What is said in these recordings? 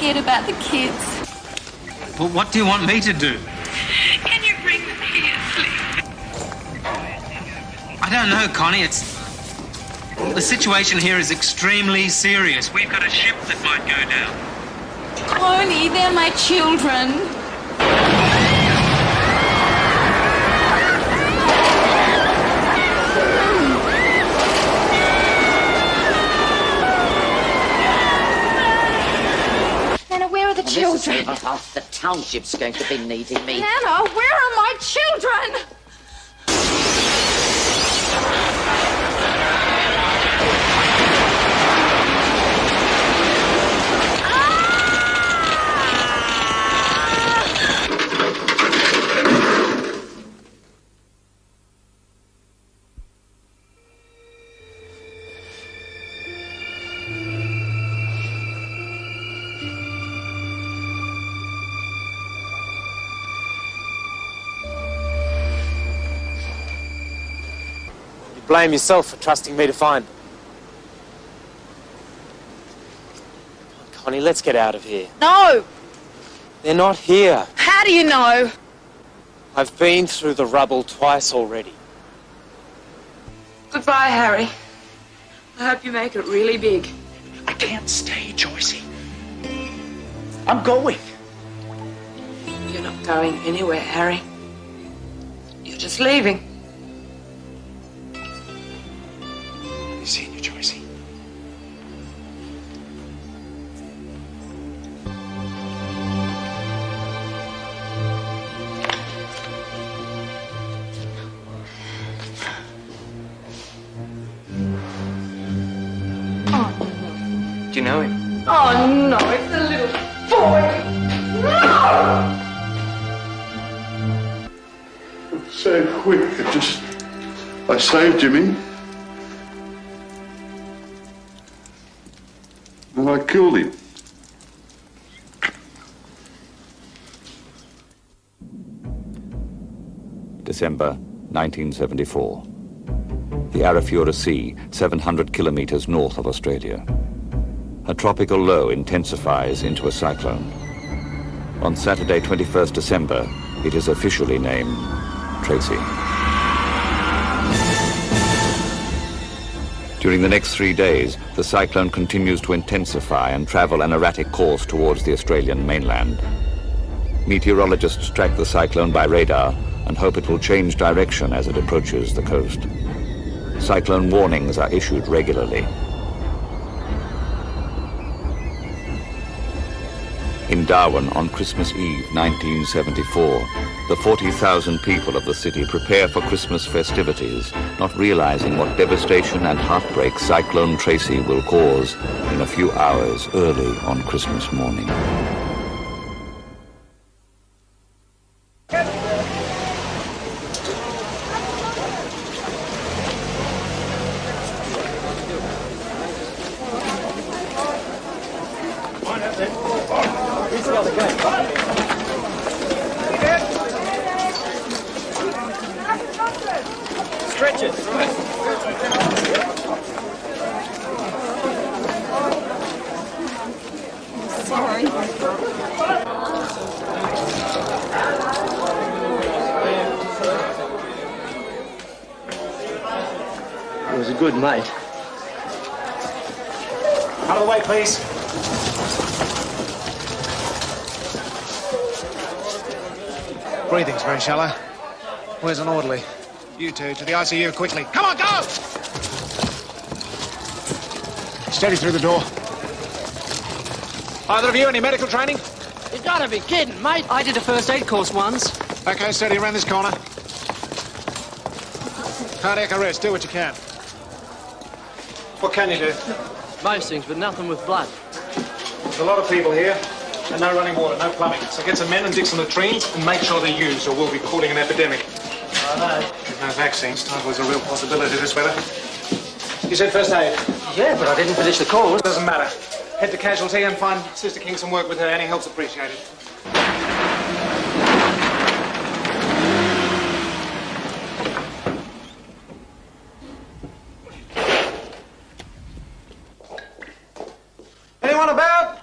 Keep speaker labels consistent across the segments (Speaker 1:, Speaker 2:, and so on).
Speaker 1: scared about the kids.
Speaker 2: Well, what do you want me to do?
Speaker 1: Can you bring them here, please?
Speaker 2: I don't know, Connie. The situation here is extremely serious. We've got a ship that might go down.
Speaker 1: Cloney, they're my children. Nana, where are the children?
Speaker 3: The township's going to be needing me.
Speaker 1: Nana, where are my children?
Speaker 4: Blame yourself for trusting me to find them. Connie, let's get out of here.
Speaker 5: No!
Speaker 4: They're not here.
Speaker 5: How do you know?
Speaker 4: I've been through the rubble twice already.
Speaker 5: Goodbye, Harry. I hope you make it really big.
Speaker 6: I can't stay, Joycey. I'm going.
Speaker 5: You're not going anywhere, Harry. You're just leaving.
Speaker 6: I've seen you, Joycey.
Speaker 4: Do you know him?
Speaker 5: Oh, no, it's the little boy. No!
Speaker 7: So quick, I saved Jimmy. And I killed him.
Speaker 8: December 1974. The Arafura Sea, 700 kilometers north of Australia. A tropical low intensifies into a cyclone. On Saturday, 21st December, it is officially named Tracy. During the next 3 days, the cyclone continues to intensify and travel an erratic course towards the Australian mainland. Meteorologists track the cyclone by radar and hope it will change direction as it approaches the coast. Cyclone warnings are issued regularly. In Darwin on Christmas Eve 1974, the 40,000 people of the city prepare for Christmas festivities, not realizing what devastation and heartbreak Cyclone Tracy will cause in a few hours early on Christmas morning.
Speaker 9: He was a good mate.
Speaker 6: Out of the way, please. Breathing's very shallow. Where's an orderly? You two, to the ICU, quickly. Come on, go! Steady through the door. Either of you, any medical training?
Speaker 9: You gotta be kidding, mate.
Speaker 10: I did a first aid course once.
Speaker 6: Okay, steady around this corner. Cardiac arrest, do what you can. What can you do?
Speaker 9: Most things, but nothing with blood.
Speaker 6: There's a lot of people here, and no running water, no plumbing. So get some men and dig some latrines and make sure they're used, or we'll be calling an epidemic.
Speaker 9: I know.
Speaker 6: There's no vaccines. Typhoid's a real possibility this weather. You said first aid?
Speaker 9: Yeah, but I didn't finish the course.
Speaker 6: Doesn't matter. Head to casualty and find Sister King some work with her. Any help's appreciated. Anyone about?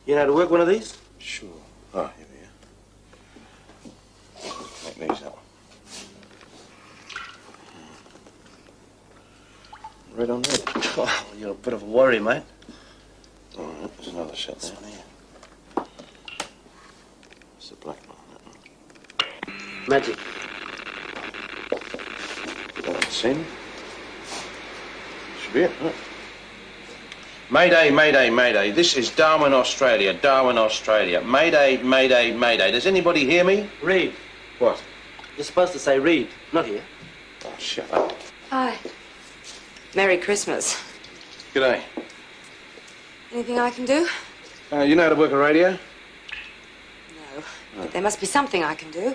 Speaker 10: You know how to work one of these?
Speaker 11: Sure. Oh, here we are. Make these up. Red on red.
Speaker 10: Oh, you're a bit of a worry, mate.
Speaker 11: All right, there's another set there. It's the black one, that one.
Speaker 10: Magic.
Speaker 11: Send. Should be it, right? Mayday, mayday, mayday. This is Darwin, Australia. Darwin, Australia. Mayday, mayday, mayday. Does anybody hear me?
Speaker 10: Read.
Speaker 11: What?
Speaker 10: You're supposed to say read, not here.
Speaker 11: Oh, shut up.
Speaker 12: Hi. Merry Christmas.
Speaker 11: G'day.
Speaker 12: Anything I can do?
Speaker 11: You know how to work a radio?
Speaker 12: No. But there must be something I can do.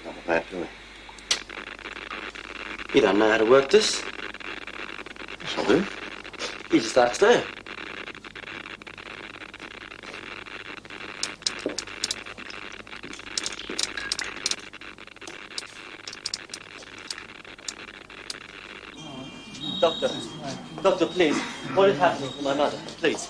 Speaker 11: Not with that, do we?
Speaker 10: You don't know how to work this.
Speaker 11: Yes, I do.
Speaker 10: You just asked her. Doctor, please. What is happening to my mother? Please.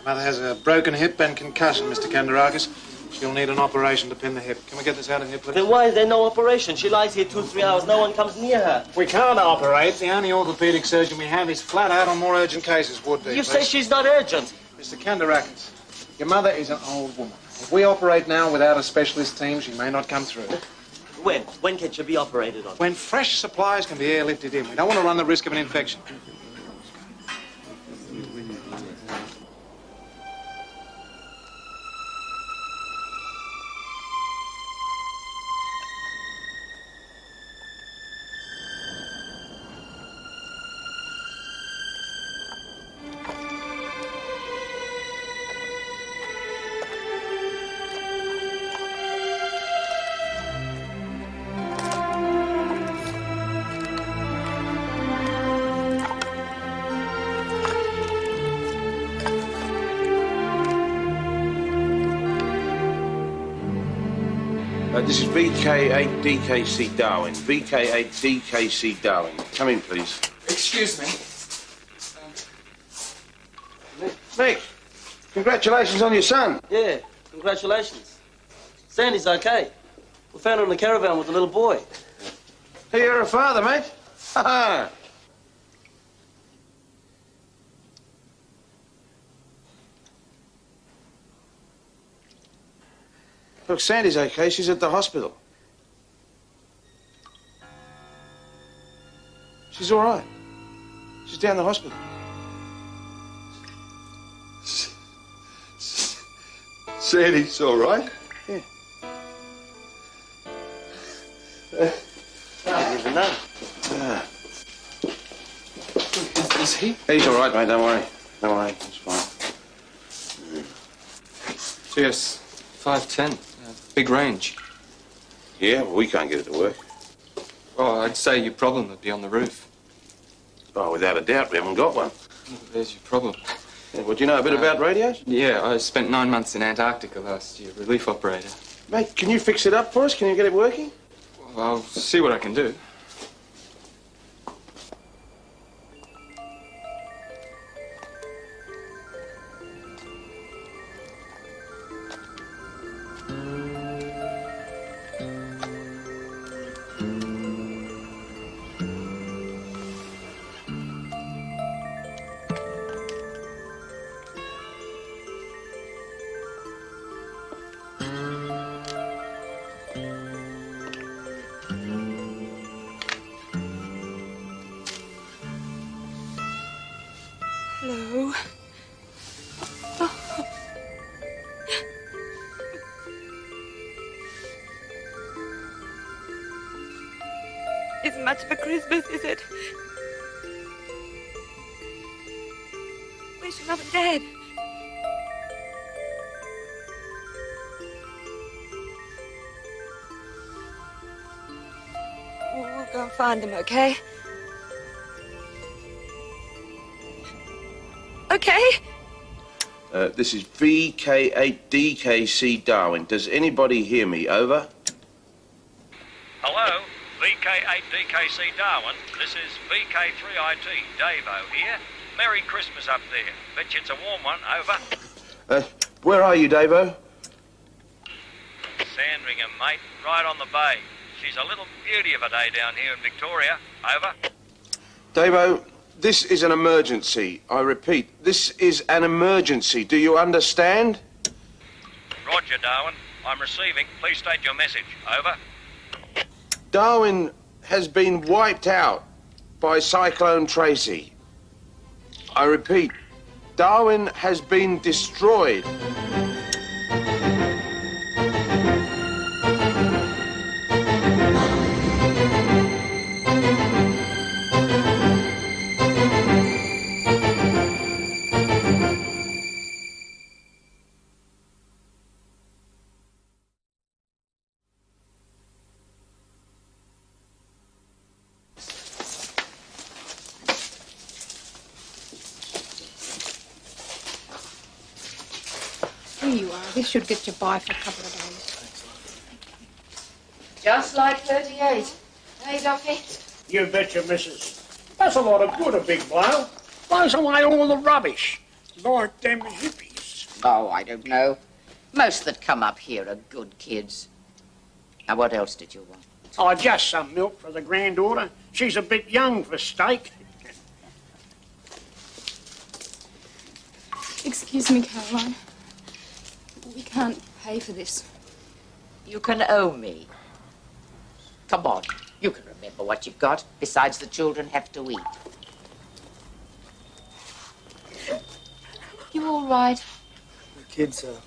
Speaker 6: Mother has a broken hip and concussion, Mr. Kandarakis. She'll need an operation to pin the hip. Can we get this out of here, please?
Speaker 10: Then why is there no operation? She lies here 2-3 hours. No one comes near her.
Speaker 6: We can't operate. The only orthopedic surgeon we have is flat out on more urgent cases. Would be.
Speaker 10: You say she's not urgent.
Speaker 6: Mr. Kandarakis, your mother is an old woman. If we operate now without a specialist team, she may not come through.
Speaker 10: When? When can she be operated on?
Speaker 6: When fresh supplies can be airlifted in. We don't want to run the risk of an infection.
Speaker 11: This is VK8DKC Darwin. VK8DKC Darwin. Come in, please.
Speaker 4: Excuse me.
Speaker 11: Nick, congratulations on your son.
Speaker 10: Yeah, congratulations. Sandy's okay. We found her in the caravan with a little boy.
Speaker 11: Hey, you're a father, mate. Ha ha. Look, Sandy's okay. She's at the hospital. She's all right. She's down the hospital.
Speaker 7: Sandy's all right?
Speaker 11: Yeah.
Speaker 10: I didn't even know.
Speaker 4: Is he?
Speaker 11: He's all right, mate. Don't worry. Don't worry. It's fine.
Speaker 4: Yes, 5'10". Big range.
Speaker 11: Yeah, well, we can't get it to work.
Speaker 4: Oh, I'd say your problem would be on the roof.
Speaker 11: Oh, without a doubt, we haven't got one.
Speaker 4: There's your problem.
Speaker 11: Yeah, well, do you know a bit about radios?
Speaker 4: Yeah, I spent 9 months in Antarctica last year, relief operator.
Speaker 11: Mate, can you fix it up for us? Can you get it working?
Speaker 4: Well, I'll see what I can do.
Speaker 12: Hello. Oh. Isn't much of a Christmas, is it? Where's your mum and dad? We'll go and find them, okay? Okay?
Speaker 11: This is VK8DKC Darwin. Does anybody hear me? Over.
Speaker 2: Hello? VK
Speaker 13: VK8DKC Darwin. This is VK3IT Davo here. Merry Christmas up there. Bet you it's a warm one. Over.
Speaker 11: Where are you, Davo?
Speaker 13: Sandringham, mate. Right on the bay. She's a little beauty of a day down here in Victoria. Over.
Speaker 11: Davo, this is an emergency. I repeat, this is an emergency. Do you understand?
Speaker 13: Roger, Darwin. I'm receiving. Please state your message. Over.
Speaker 11: Darwin has been wiped out by Cyclone Tracy. I repeat, Darwin has been destroyed.
Speaker 1: Here you are. This should get you by for a couple of days.
Speaker 12: Just like 38. Hey, Duffy?
Speaker 14: You betcha, missus. That's a lot of good, a big blow. Blows away all the rubbish. Like them hippies.
Speaker 3: Oh, I don't know. Most that come up here are good kids. Now, what else did you want?
Speaker 14: Oh, just some milk for the granddaughter. She's a bit young for steak.
Speaker 1: Excuse me, Caroline. We can't pay for this.
Speaker 3: You can owe me. Come on, you can remember what you've got. Besides, the children have to eat.
Speaker 1: You all right?
Speaker 9: The kids are...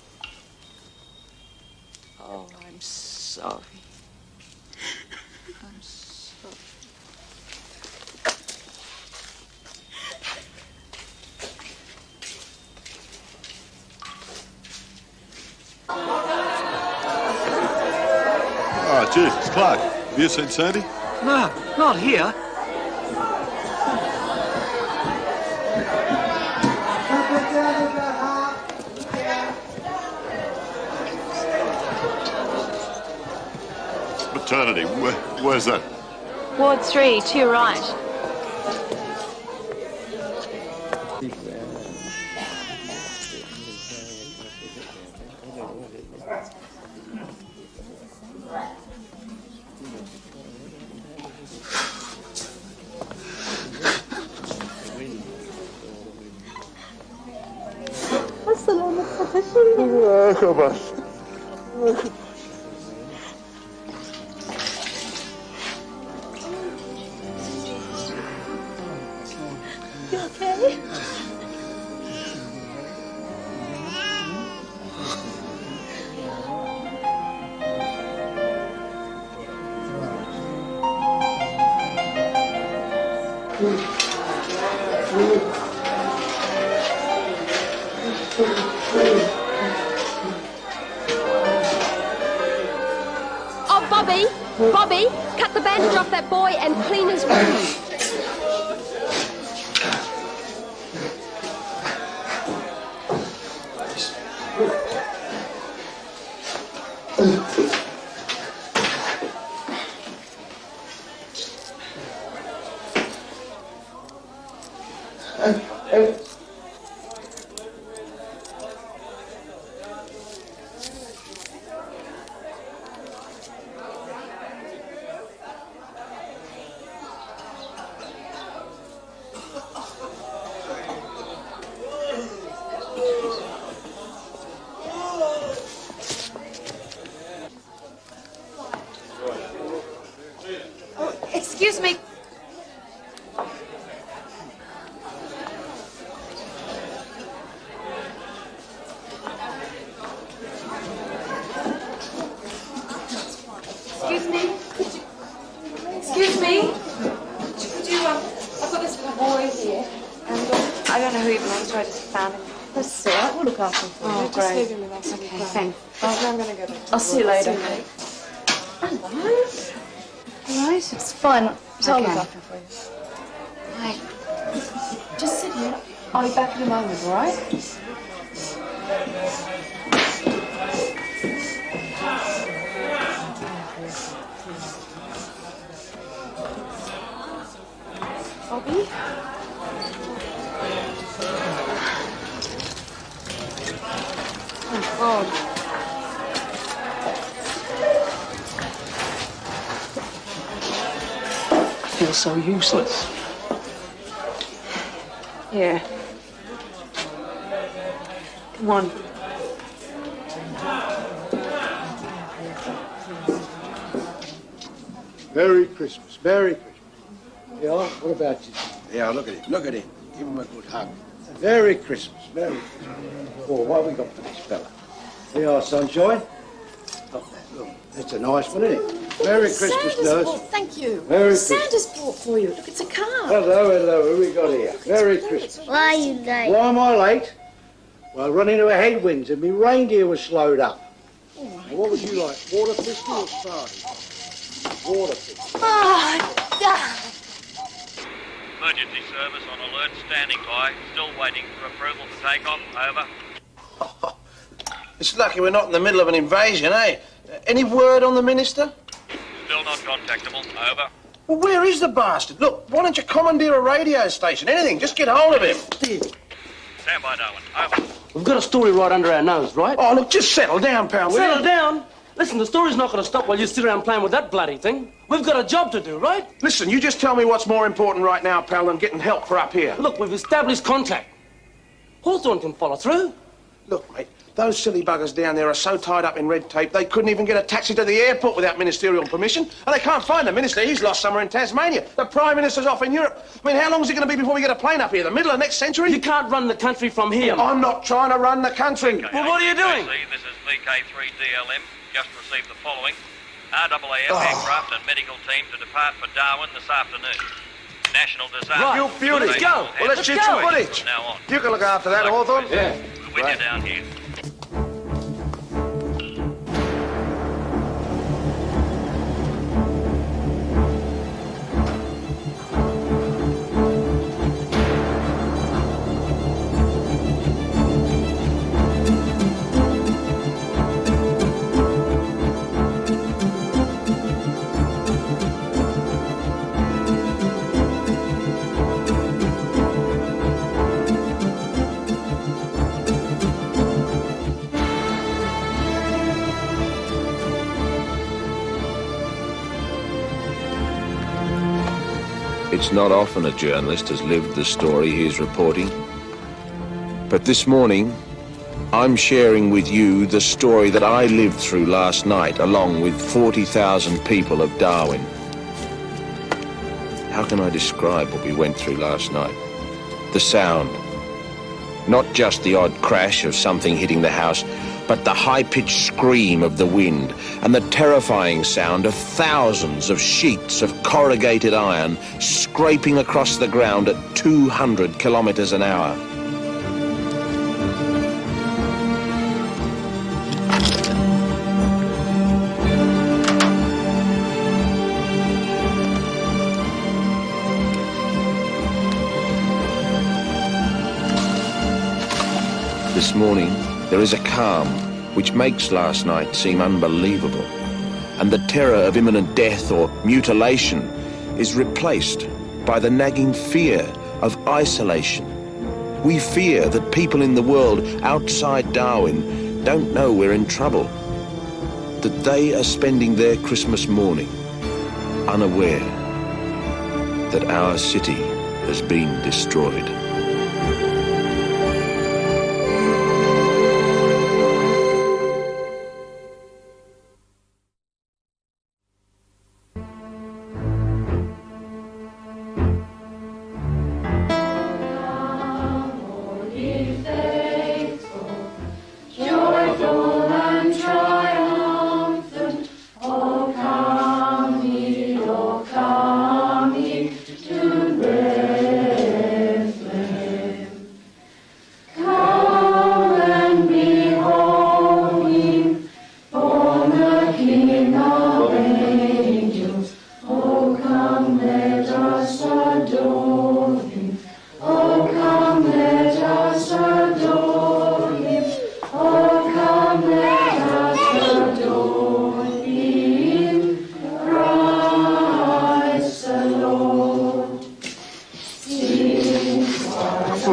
Speaker 3: Oh, I'm sorry. I'm sorry.
Speaker 7: Oh, geez, it's Clark. Have you seen Sandy?
Speaker 9: No, not here.
Speaker 7: Maternity. Where's that?
Speaker 15: Ward 3, to your right. You okay?
Speaker 16: Oh, Bobby! Bobby! Cut the bandage off that boy and clean his wounds.
Speaker 12: Excuse me. Excuse me. Excuse me. Could you, I've got this little boy here, and I don't know who he belongs to. I just found him.
Speaker 15: That's all right. We'll look after him for you.
Speaker 12: Oh,
Speaker 15: Just
Speaker 12: great.
Speaker 15: leave him with us.
Speaker 12: Okay, thanks.
Speaker 15: I'm going to go back to
Speaker 12: I'll see you later.
Speaker 15: Hello. All right. It's fine. So I'll look
Speaker 12: Okay.
Speaker 15: after him for you.
Speaker 12: Hi.
Speaker 15: Just sit here. I'll be back in a moment, all right?
Speaker 12: Bobby? Oh, God.
Speaker 10: I feel so useless.
Speaker 12: Yeah. Come on.
Speaker 14: Merry Christmas, Merry Christmas. Yeah, what about you?
Speaker 11: Yeah, look at him. Look at him. Give him a good hug.
Speaker 14: Merry Christmas, Merry Christmas. Oh, what have we got for this fella? Here you are, sunshine. Look, look, that's a nice one, isn't it? Merry Christmas, nurse.
Speaker 15: Bought, thank you.
Speaker 14: Merry Christmas.
Speaker 15: Santa's bought for you. Look, it's a car.
Speaker 14: Hello, hello. Who we got here? Merry Christmas.
Speaker 15: Why are you late?
Speaker 14: Why am I late? Well, I run into a headwinds and my reindeer was slowed up.
Speaker 15: All right.
Speaker 14: Now, what would you like? Water pistol or Sparty? Water pistol.
Speaker 15: Oh,
Speaker 13: Emergency service on alert, standing by. Still waiting for approval to take off. Over.
Speaker 11: It's lucky we're not in the middle of an invasion, eh? Any word on the minister?
Speaker 13: Still not contactable. Over.
Speaker 11: Well, where is the bastard? Look, why don't you commandeer a radio station? Anything, just get hold of him.
Speaker 13: Stand by, Darwin. Over.
Speaker 10: We've got a story right under our nose, right?
Speaker 11: Oh, look, just settle down, pal. will
Speaker 10: Settle
Speaker 11: you?
Speaker 10: down? Listen, the story's not going to stop while you sit around playing with that bloody thing. We've got a job to do, right?
Speaker 11: Listen, you just tell me what's more important right now, pal, than getting help for up here.
Speaker 10: Look, we've established contact. Hawthorne can follow through.
Speaker 11: Look, mate, those silly buggers down there are so tied up in red tape they couldn't even get a taxi to the airport without ministerial permission, and they can't find the minister. He's lost somewhere in Tasmania. The Prime Minister's off in Europe. I mean, how long is it going to be before we get a plane up here? The middle of next century?
Speaker 10: You can't run the country from here.
Speaker 11: I'm not trying to run the country.
Speaker 10: Well, what are you doing?
Speaker 13: Tracy, this is VK3DLM. Just received the following. RAAF aircraft and medical team to depart for Darwin this afternoon. National disaster.
Speaker 10: Right.
Speaker 11: You beauty.
Speaker 10: Let's go.
Speaker 11: Well, let's shoot some footage.
Speaker 13: From now on.
Speaker 11: You can look after that, Hawthorne.
Speaker 13: Yeah. We're with you down here.
Speaker 11: It's not often a journalist has lived the story he is reporting. But this morning, I'm sharing with you the story that I lived through last night, along with 40,000 people of Darwin. How can I describe what we went through last night? The sound. Not just the odd crash of something hitting the house, but the high-pitched scream of the wind and the terrifying sound of thousands of sheets of corrugated iron scraping across the ground at 200 kilometers an hour. This morning, there is a calm which makes last night seem unbelievable, and the terror of imminent death or mutilation is replaced by the nagging fear of isolation. We fear that people in the world outside Darwin don't know we're in trouble, that they are spending their Christmas morning unaware that our city has been destroyed.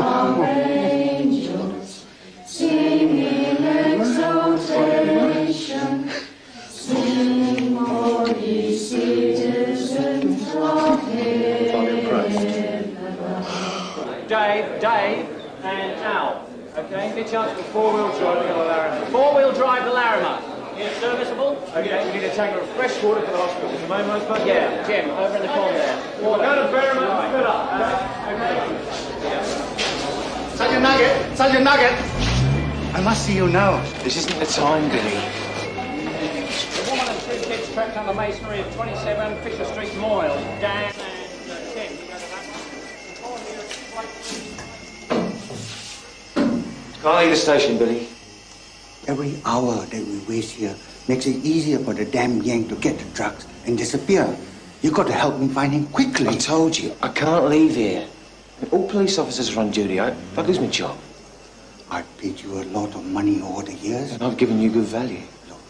Speaker 17: of angels, singing exaltation, sing for ye citizens of heaven.
Speaker 18: Dave, and Al. Okay, good chance for four-wheel drive the Larimer. Four-wheel drive the Larimer. Is it serviceable? Okay, we need a tanker of fresh water for the hospital. Is the main most part? Yeah, Jim, over in the corner there. We'll go to Berriman and fill up. Okay.
Speaker 14: Sergeant Nugget! I must see you now.
Speaker 11: This isn't the time, Billy.
Speaker 18: The woman and three kids trapped on the masonry of 27 Fisher Street, Moyle. Dan and Tim, you go to that one.
Speaker 11: Can't leave the station, Billy.
Speaker 14: Every hour that we waste here makes it easier for the damn gang to get the drugs and disappear. You got to help me find him quickly.
Speaker 11: I told you, I can't leave here. All police officers are on duty. If I lose my job.
Speaker 14: I've paid you a lot of money over the years.
Speaker 11: And I've given you good value.
Speaker 14: Look,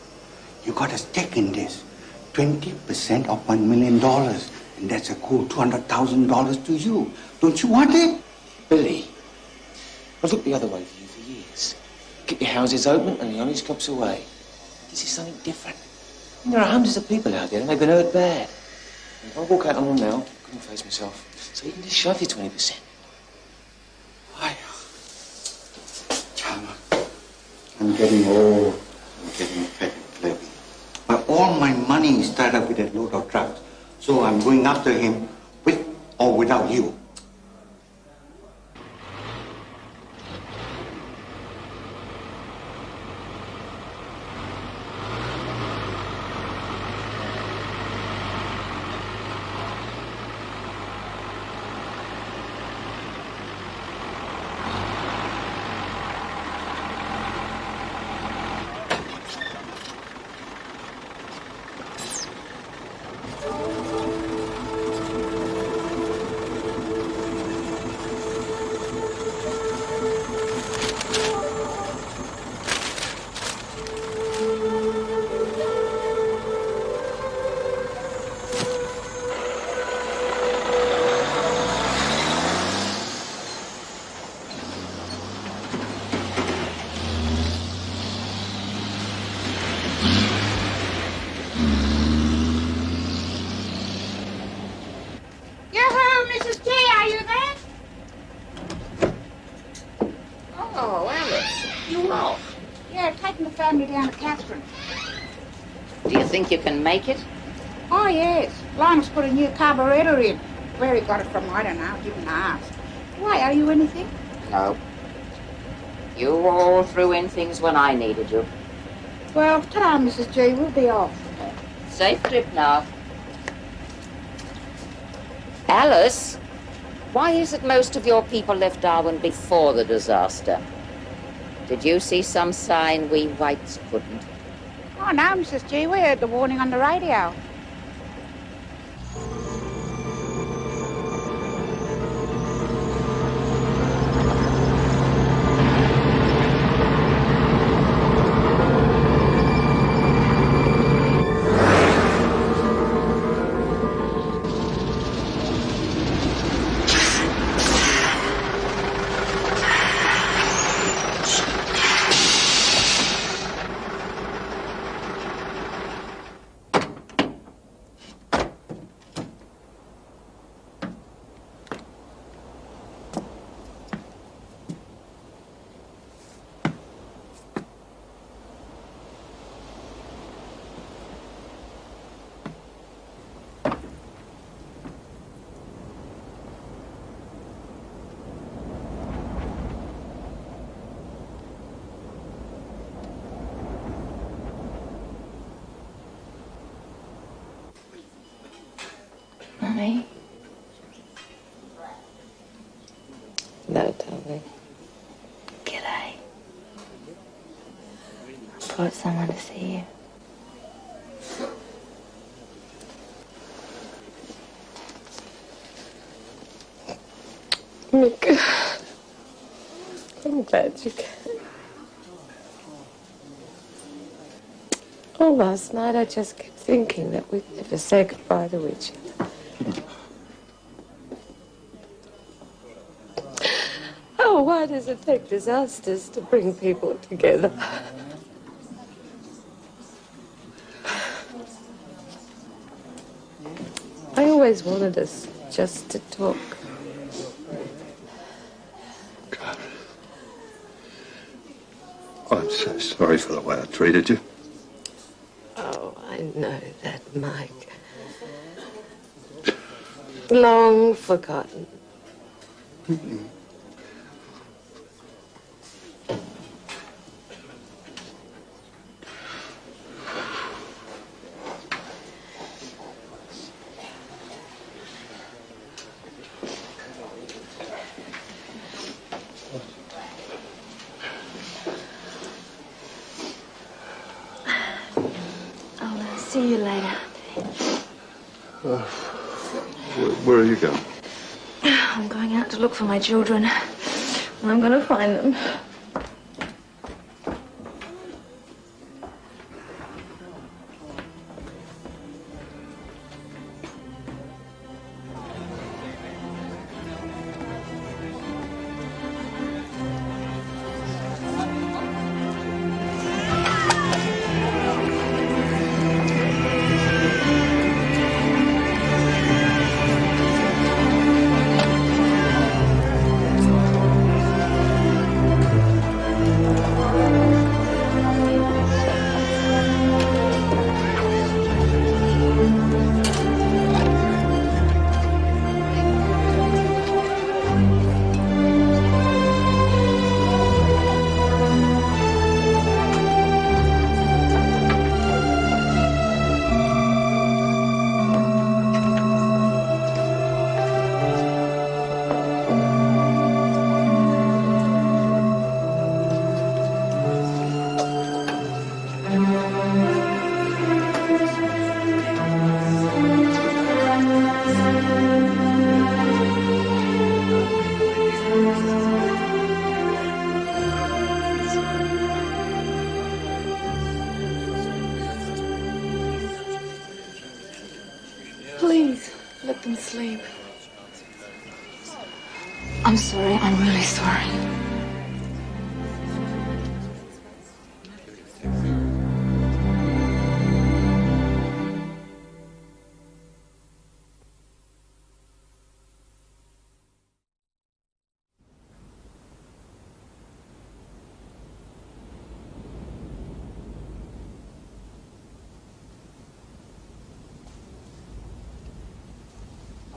Speaker 14: you got a stake in this. 20% of $1 million. And that's a cool $200,000 to you. Don't you want it?
Speaker 11: Billy, I've looked the other way for you for years. Keep your houses open and the honest cops away. This is something different. And there are hundreds of people out there and they've been hurt bad. And if I walk out on them now, I couldn't face myself. So you can just shove your 20%.
Speaker 14: I'm getting old. I'm getting fat and flabby. But all my money is tied up with that load of drugs. So I'm going after him with or without you.
Speaker 3: Think you can make it?
Speaker 19: Oh, yes. Long's put a new carburetor in. Where he got it from, I don't know. Didn't ask. Why, are you anything?
Speaker 3: No. You were all threw in things when I needed you.
Speaker 19: Well, ta-da, Mrs. G. We'll be off.
Speaker 3: Safe trip now. Alice, why is it most of your people left Darwin before the disaster? Did you see some sign we whites couldn't?
Speaker 19: Oh, no, Mrs. G. We heard the warning on the radio.
Speaker 12: Mummy? No, darling. G'day. Brought someone to see you. Mick, I'm glad you came. Oh, last night I just kept thinking that we'd never say goodbye to each other. Why does it take disasters to bring people together? I always wanted us just to talk.
Speaker 7: I'm so sorry for the way I treated you.
Speaker 12: Oh, I know that, Mike. Long forgotten. I'll see you later.
Speaker 7: Where are you going?
Speaker 15: I'm going out to look for my children. I'm going to find them. Please, let them sleep. I'm sorry. I'm really sorry.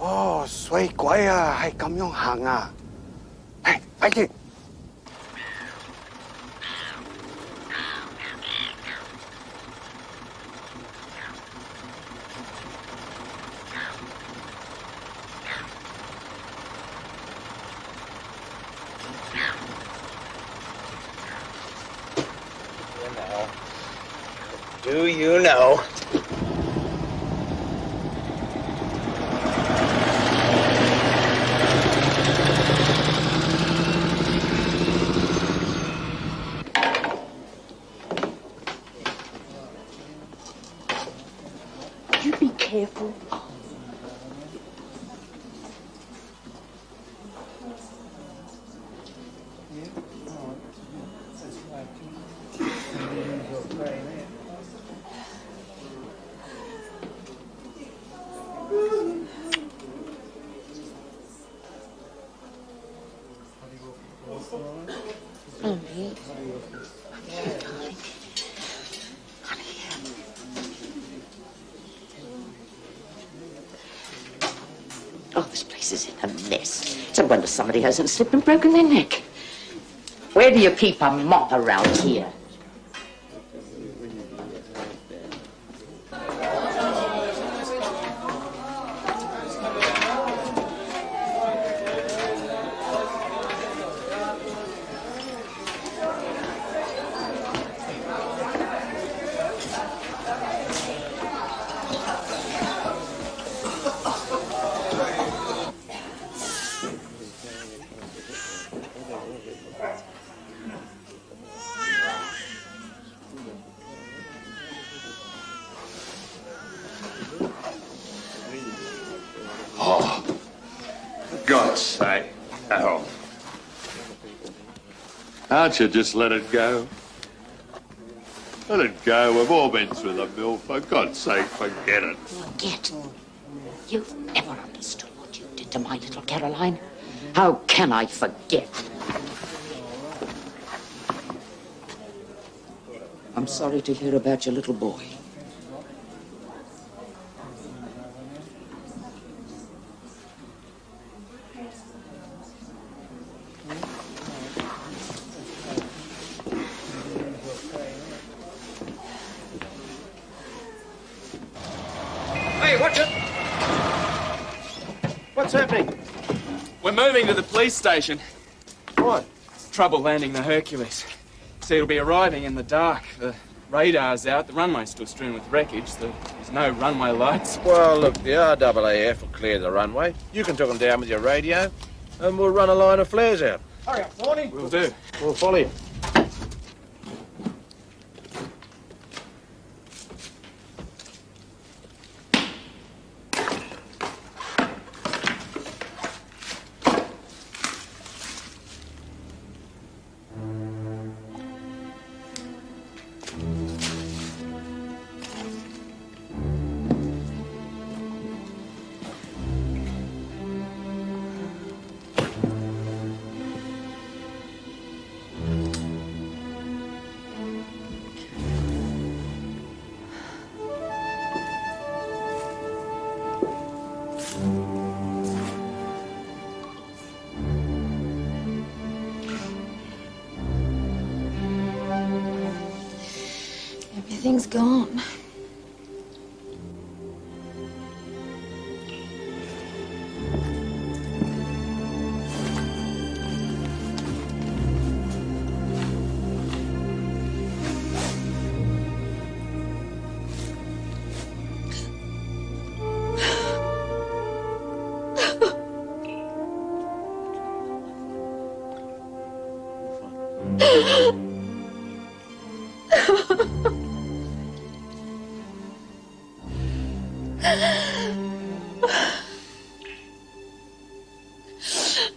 Speaker 14: Oh, 水鬼啊，係咁樣行啊！係，快啲！
Speaker 4: Do you know?
Speaker 15: You be careful.
Speaker 3: Oh, this place is in a mess. It's a wonder somebody hasn't slipped and broken their neck. Where do you keep a mop around here?
Speaker 7: God's sake, Harold. Can't you just let it go? Let it go. We've all been through the mill. For God's sake, forget it.
Speaker 3: Forget? You've never understood what you did to my little Caroline. How can I forget? I'm sorry to hear about your little boy.
Speaker 18: Hey, watch it!
Speaker 6: What's happening?
Speaker 18: We're moving to the police station.
Speaker 6: What?
Speaker 18: Trouble landing the Hercules. See, it'll be arriving in the dark. The radar's out, the runway's still strewn with wreckage. There's no runway lights.
Speaker 11: Well, look, the RAAF will clear the runway. You can took them down with your radio, and we'll run a line of flares out.
Speaker 6: Hurry up, Thorny.
Speaker 18: Will do.
Speaker 6: We'll follow you.
Speaker 1: Everything's gone.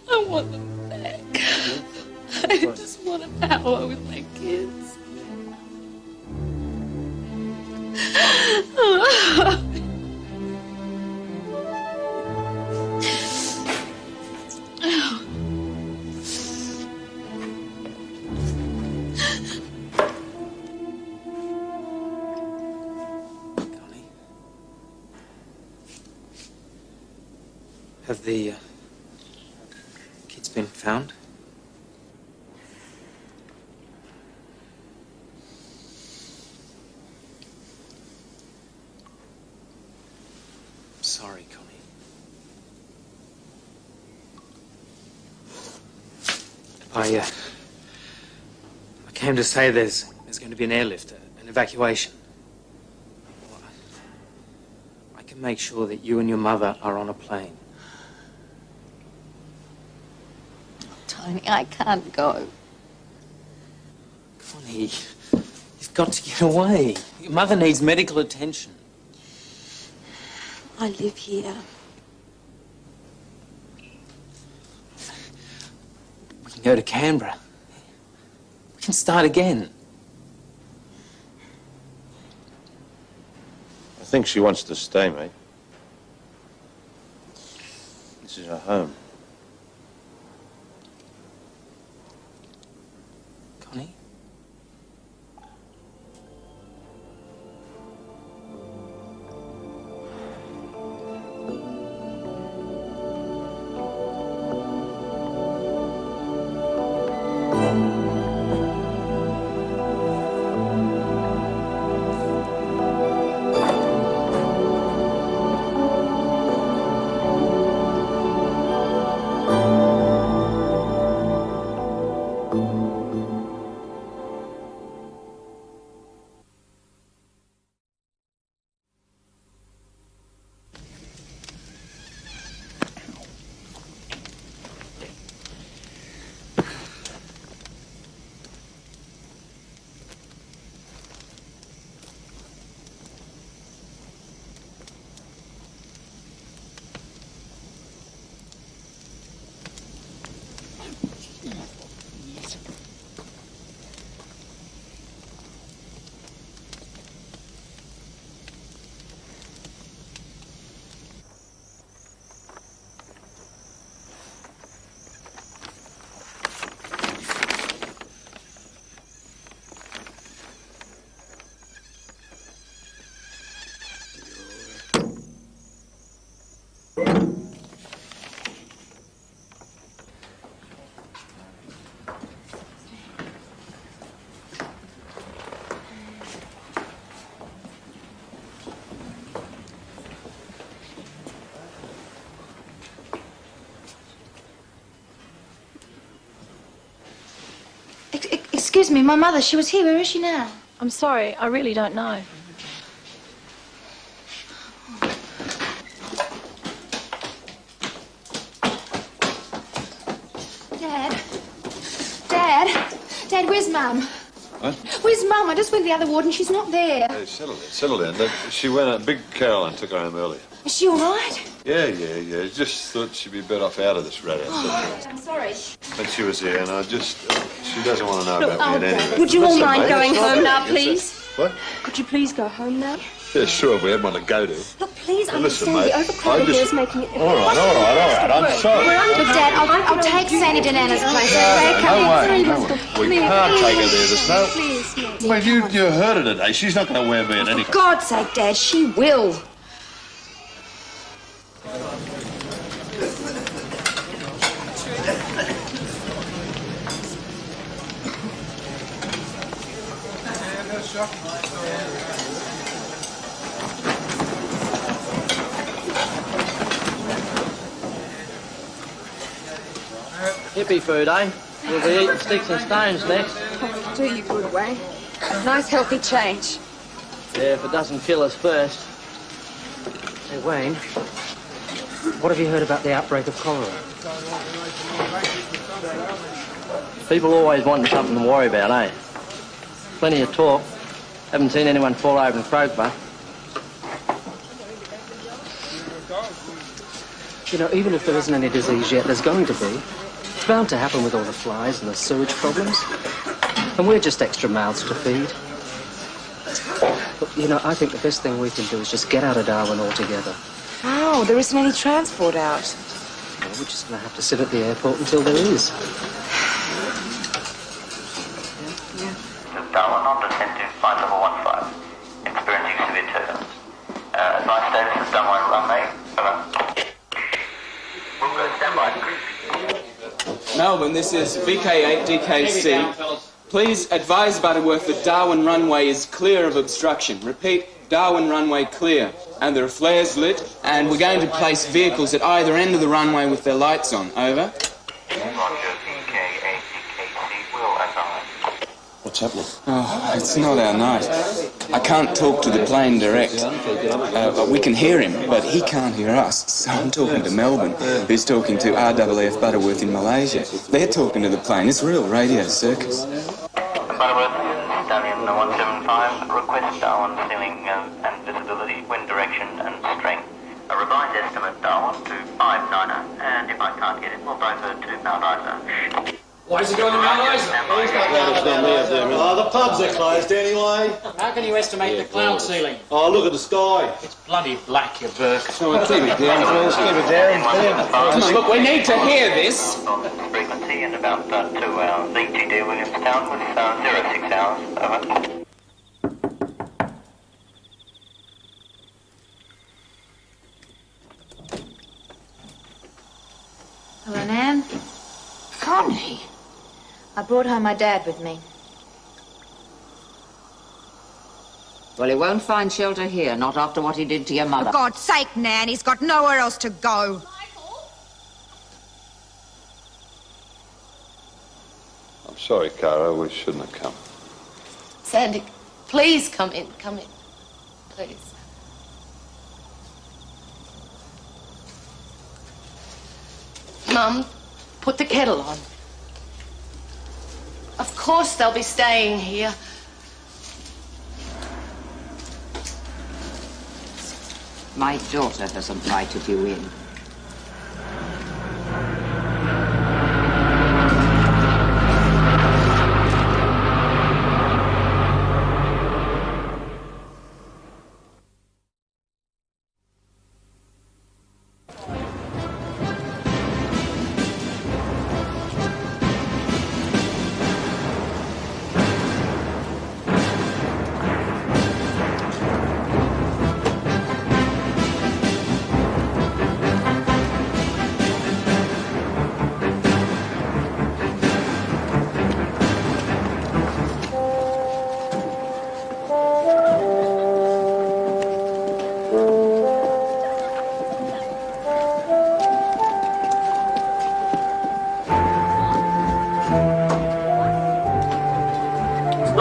Speaker 1: I want them back. I just want an hour with my kids.
Speaker 4: Have the kids been found? I'm sorry, Connie. I came to say there's going to be an airlift, an evacuation. I can make sure that you and your mother are on a plane.
Speaker 1: Tony, I can't go.
Speaker 4: Connie, you've got to get away. Your mother needs medical attention.
Speaker 1: I live here.
Speaker 4: We can go to Canberra. We can start again.
Speaker 11: I think she wants to stay, mate. This is her home.
Speaker 4: Connie?
Speaker 15: Excuse me, my mother, she was here. Where is she now?
Speaker 1: I'm sorry, I really don't know.
Speaker 15: Dad? Dad, where's Mum?
Speaker 7: What?
Speaker 15: Where's Mum? I just went to the other ward and she's not there.
Speaker 7: Hey, settle down. She went out. Big Caroline took her home earlier.
Speaker 15: Is she all right?
Speaker 7: Yeah. Just thought she'd be better off out of this rat house.
Speaker 15: I'm sorry.
Speaker 7: But she was here, and she doesn't want to know about me anyway.
Speaker 16: Would you all
Speaker 7: Listen,
Speaker 16: mind
Speaker 7: mate,
Speaker 16: going
Speaker 7: it's not
Speaker 16: home
Speaker 7: that.
Speaker 16: now, please?
Speaker 7: What?
Speaker 16: Could you please go home now?
Speaker 7: Yeah, sure, we had one to go to.
Speaker 16: Look, please
Speaker 7: Well, listen,
Speaker 16: understand.
Speaker 7: mate,
Speaker 16: The overcrowding
Speaker 7: I
Speaker 16: here
Speaker 7: just-
Speaker 16: is making it...
Speaker 7: All right, I'm sorry.
Speaker 15: Look, Dad, I'll take Sandy to Nana's place, okay? Come
Speaker 7: No
Speaker 15: in.
Speaker 7: way. We can't take her there. There's no...
Speaker 15: Please.
Speaker 7: Well, you heard her today. She's not going to wear me in any...
Speaker 15: For God's sake, Dad, she will.
Speaker 10: Hippie food, eh? We'll be eating sticks and stones next.
Speaker 12: Do you good, Wayne? Nice healthy change.
Speaker 10: Yeah, if it doesn't kill us first.
Speaker 4: Hey, Wayne, what have you heard about the outbreak of cholera?
Speaker 10: People always wanting something to worry about, eh? Plenty of talk. Haven't seen anyone fall over and croak, but...
Speaker 4: You know, even if there isn't any disease yet, there's going to be. It's bound to happen with all the flies and the sewage problems. And we're just extra mouths to feed. But, you know, I think the best thing we can do is just get out of Darwin altogether.
Speaker 12: Oh, there isn't any transport out.
Speaker 4: Well, we're just going to have to sit at the airport until there is.
Speaker 20: Darwin on descent to flight level 15. Experiencing severe turbulence. Advice status is Darwin runway. Over. We'll go standby.
Speaker 21: Melbourne, this is VK8DKC. Please advise Butterworth that Darwin runway is clear of obstruction. Repeat, Darwin runway clear. And there are flares lit, and we're going to place vehicles at either end of the runway with their lights on. Over.
Speaker 20: Roger, VK8DKC will advise.
Speaker 21: What's happening? Oh, it's not our night. I can't talk to the plane direct. We can hear him, but he can't hear us. So I'm talking to Melbourne, who's talking to RAAF Butterworth in Malaysia. They're talking to the plane. It's real radio circus.
Speaker 20: Butterworth, Stallion 175, request Darwin ceiling and visibility, wind direction and strength. A revised estimate Darwin to 59er, and if I can't get it, we'll divert to Mount Isa.
Speaker 18: Why is he going to Mount Isa?
Speaker 22: The pubs are closed anyway.
Speaker 18: How can you estimate the cloud ceiling?
Speaker 22: Oh, look at the sky.
Speaker 18: It's bloody black, you Burke.
Speaker 21: Keep it down, fellas. Keep it down. Come on, look, we need to hear this.
Speaker 20: Frequency in about 2 hours. ETD Williamstown with 06 hours. Over.
Speaker 15: Hello, Nan.
Speaker 19: Connie.
Speaker 15: I brought home my dad with me.
Speaker 3: Well, he won't find shelter here, not after what he did to your mother.
Speaker 19: For God's sake, Nan, he's got nowhere else to go.
Speaker 7: I'm sorry, Cara. We shouldn't have come.
Speaker 1: Sandy, please come in. Come in. Please. Mum, put the kettle on. Of course they'll be staying here.
Speaker 3: My daughter has invited you in.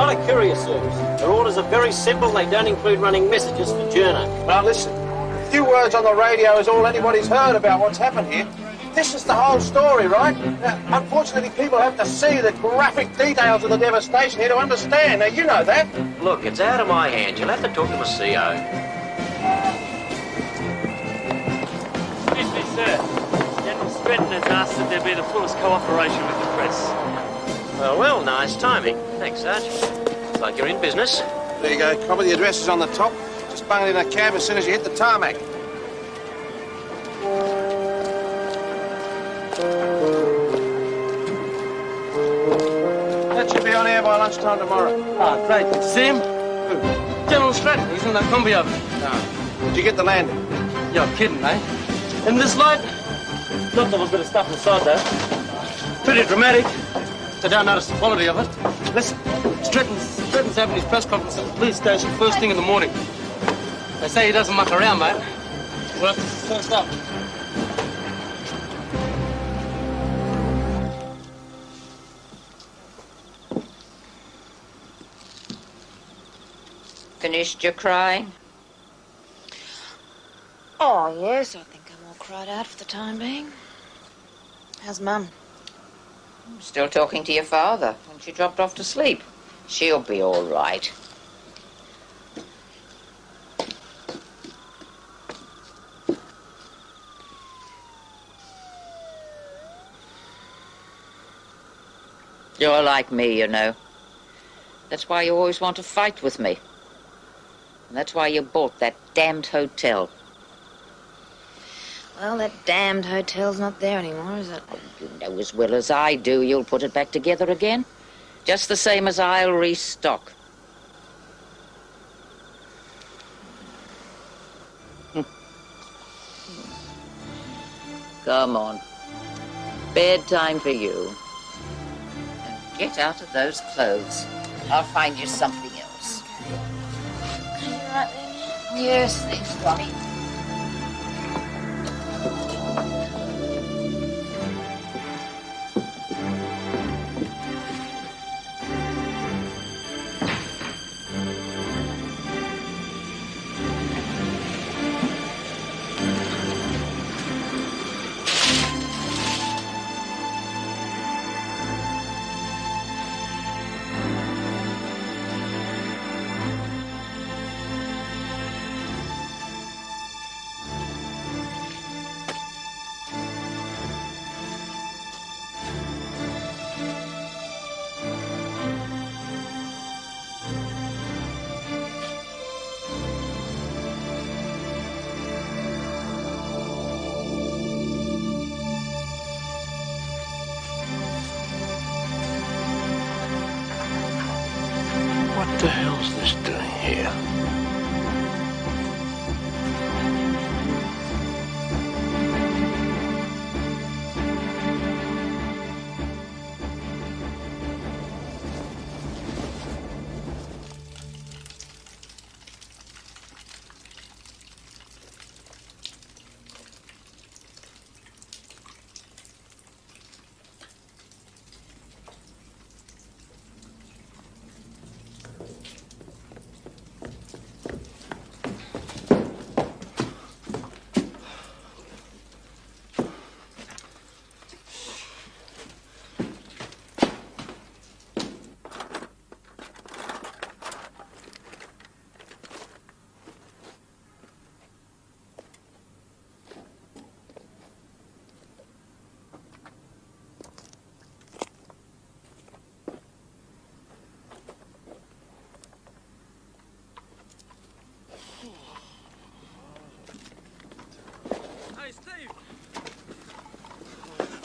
Speaker 5: not a courier service. Their orders are very simple. They don't include running messages for journo.
Speaker 22: Now listen, a few words on the radio is all anybody's heard about what's happened here. This is the whole story, right? Now, unfortunately, people have to see the graphic details of the devastation here to understand. Now, you know that.
Speaker 5: Look, it's out of my hands. You'll have to talk to my CO.
Speaker 8: Excuse me, sir. General Stretton has asked that there be the fullest cooperation with the press.
Speaker 5: Well, nice timing. Thanks, Sarge. Looks like you're in business.
Speaker 22: There you go. Copy the addresses on the top. Just bung it in a cab as soon as you hit the tarmac. That should be on air by lunchtime tomorrow.
Speaker 9: Ah, great. Did you see him? Who? General Stratton. He's in that combi over there.
Speaker 22: No. Did you get the landing?
Speaker 9: You're kidding, eh? In this light? Not there was a bit of stuff inside there. Pretty dramatic. I don't notice the quality of it. Listen, Stratton's having his press conference at the police station first thing in the morning. They say he doesn't muck around, mate. Well, this is first up.
Speaker 3: Finished your crying?
Speaker 12: Oh, yes, I think I'm all cried out for the time being. How's Mum?
Speaker 3: Still talking to your father when she dropped off to sleep. She'll be all right. You're like me, you know. That's why you always want to fight with me. And that's why you bought that damned hotel.
Speaker 12: Well, that damned hotel's not there anymore, is it?
Speaker 3: Oh, you know as well as I do you'll put it back together again. Just the same as I'll restock. Come on. Bedtime for you. And get out of those clothes. I'll find you something else.
Speaker 12: Are you right there?
Speaker 3: Yes, thanks, Ronnie.
Speaker 11: What the hell's this doing here?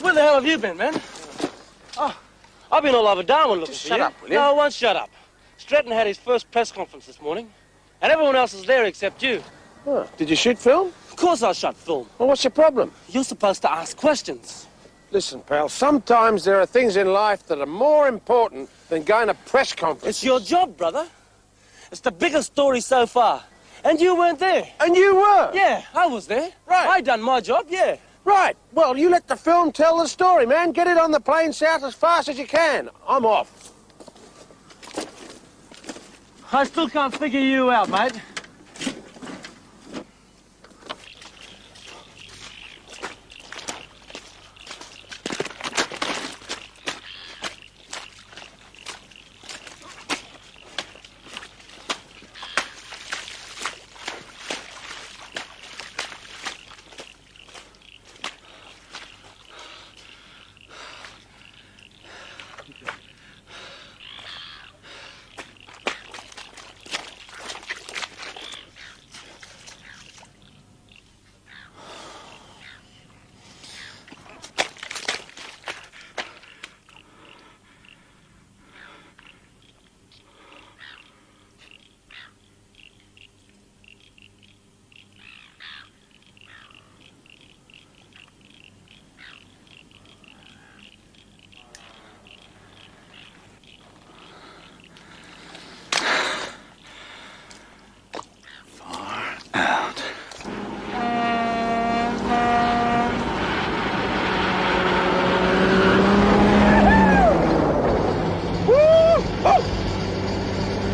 Speaker 9: Where the hell have you been, man? Oh, I've been all over Darwin looking for you.
Speaker 22: Shut up, will you?
Speaker 9: No, I won't shut up. Stratton had his first press conference this morning, and everyone else is there except you.
Speaker 22: Oh, did you shoot film?
Speaker 9: Of course I shot film.
Speaker 22: Well, what's your problem?
Speaker 9: You're supposed to ask questions.
Speaker 22: Listen, pal, sometimes there are things in life that are more important than going to press conferences.
Speaker 9: It's your job, brother. It's the biggest story so far. And you weren't there.
Speaker 22: And you were?
Speaker 9: Yeah, I was there.
Speaker 22: Right.
Speaker 9: I done my job, yeah.
Speaker 22: Right. Well, you let the film tell the story, man. Get it on the plane south as fast as you can. I'm off.
Speaker 9: I still can't figure you out, mate.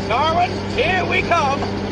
Speaker 22: Darwin, here we come.